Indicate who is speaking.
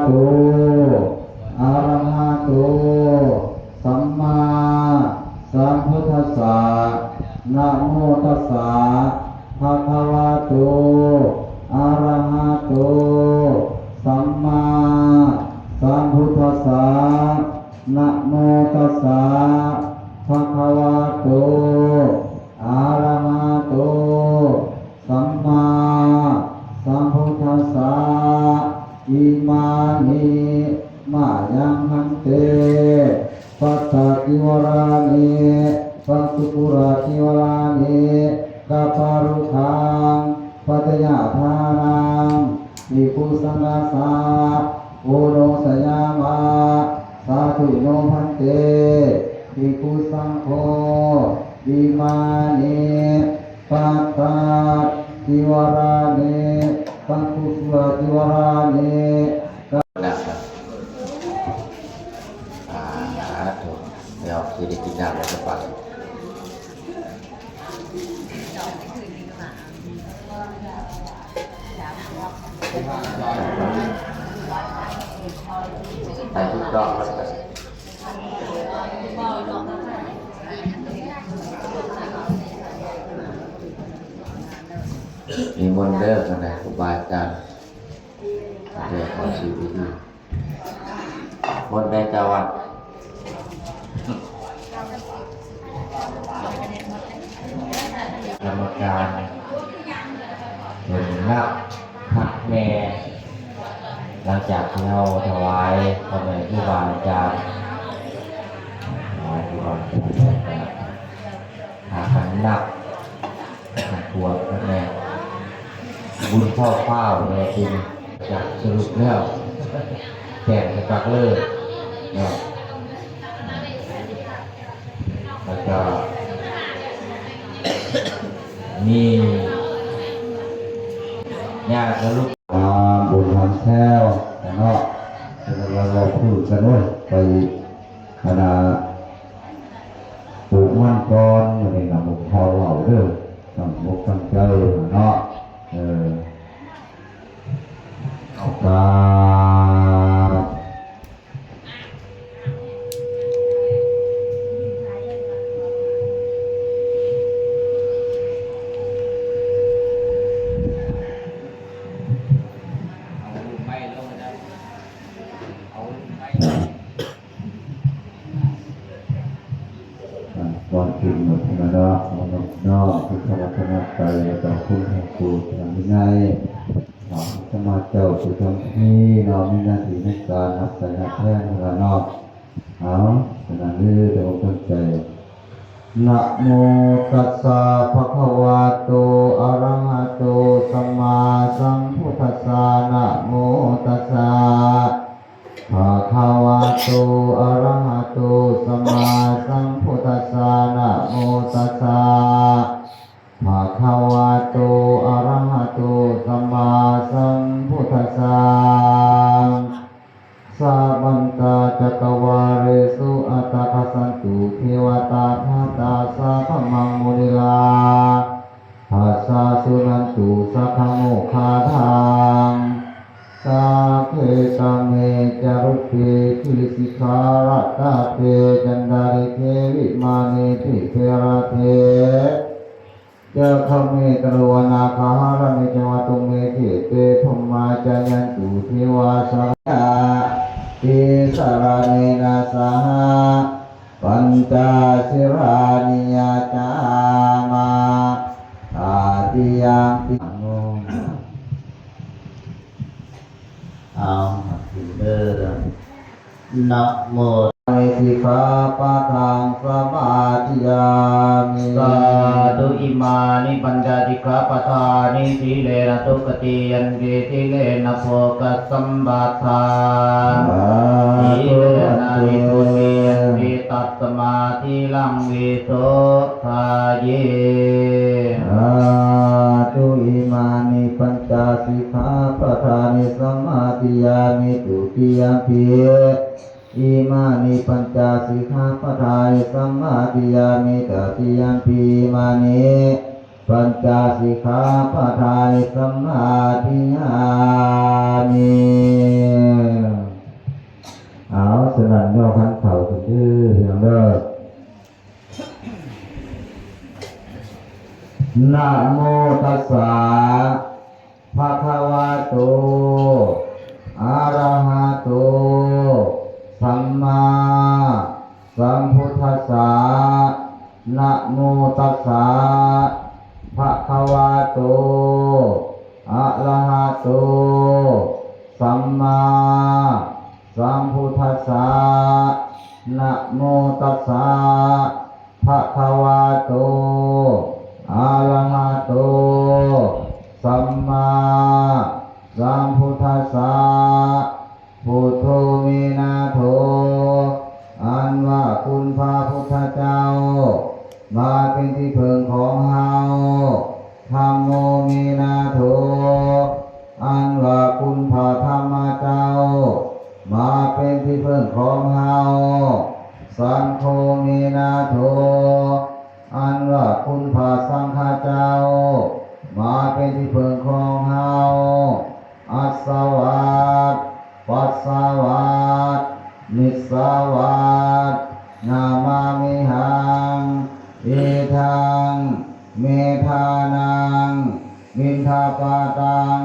Speaker 1: โตอะระหะโตสัมมาสัมพุทธัสสะนะโมตัสสะภะคะวะโตอะระหะโตสัมมาสัมพุทธัสสะนะโมตัสสะภะคะวะโตอะระหะโตสัมมาสัมพุทธัสสะอิมานิมายังหันเตปัสสะกิวรานิปัสสุปุระกิวรานิกัปปารุขังปัตยาทานังภิกขุสังฆัสสะโอโนสยามะสาธุโนพันเตภิกขุสังโฆอิมานิปัสสะกิวรานิปัสสุปุระกิวรานิ
Speaker 2: นะครับถูกเดี๋ยวจะได้กินน้ำแล้วจะไปไปทุกรอบแล้วกันมีมนต์เด้อกันนะครูบาอาจารย์เดี๋ยวขอชีวิตดีมนต์ในจังหวัดกรรมการเห็นรับพักแม่หลังจากที่เราถวายพระแม่ครูบาอาจารย์ถวายครูบาอาจารย์หาขันนับหาตัวพระแม่บุญพ่อเฝ้าเลยจริงจากสรุปแล้วแข่งกับปักเลิศเนาะแล้วก็มีญาติลูก
Speaker 1: บุญทำแท้วเนาะเราพูดกันด้วยไปขณะปลูกมันก่อนอย่างนี้นะมุกพอเหล่าเด้อต้องมุกตั้งใจเนาะกาก่อนกินหมดนะเนาะนอกที่ธรรมชาติใจต่อคุณให้กูทำยังไงหวังสมาเจ้าสุทำที่เรามีหน้าที่ในการรับใช้นักแพทย์ละเนาะเอาขณะนี้เราตั้งใจนะโมตัสสะภะคะวะโตอะระหะโตสัมมาสัมพุทธัสสะนะโมตัสสะภะคะวะโตอะระหะโตสัมมาสัมพุทธัสสะนะโมตัสสะภะคะวะโตอะระหะโตสัมมาสัมพุทธัสสะสัพพันตจักรวาเรสุอัตตะสันตุเทวตาธาตาสัพพมังมุนิลาภัสสะสุนันตุสัพพโมคคาทังสัพเพตเมจารุเกคิลิสิกขารัตตะเตจันดาริเทวิมานิติเทระเทจะขเมตรวนาคาหารเมจวัตุเมเทเตพมาจายันตุเทวาสาติสารเนนะสหปัญจสิรานิยจามาอาติยังปิโนเอาถึงเด้อนะโมสิกขาปะทังสมาธิยามิสาธุอิมานิปัญจสิกขาปะทานิสีเลนะตุกติยันเกติเลนะโภคัสสัมบัทธาสีเลนะนิพุติยันติตัสมาธิลังวิโสทาเยสาธุอิมานิปัญจสิกขาปะทานิสมาธิยามิตุติยัมปิอิมานิปัญจสิกขาปะทานิสัมมาทิยามิตติยัมปิมานิปัญจสิกขาปะทานิสัมมาทิยามิ ย่อขันเข่าสุดชื่อเพียงเลิศนะโมตัสสะภะคะวะโตอะระหะโตสัมมาสัมพุทธัสสะนะโมตัสสะภะคะวะโตอะระหะโตสัมมาสัมพุทธัสสะนะโมตัสสะภะคะวะโตอะระหะโตสัมมาสัมพุทธัสสะพุทโธมีนาโถอันว่าคุณพระพุทธเจ้ามาเป็นที่พึ่งของเฮาธัมโมมีนาโถอันว่าคุณพระธรรมเจ้ามาเป็นที่พึ่งของเฮาสังโฆมีนาโถอันว่าคุณพระสังฆเจ้ามาเป็นที่พึ่งของเฮาอัสสวัสปัสสวัสนิสสวัสนามามิหังเอทังเมธานังมินทาปาตัง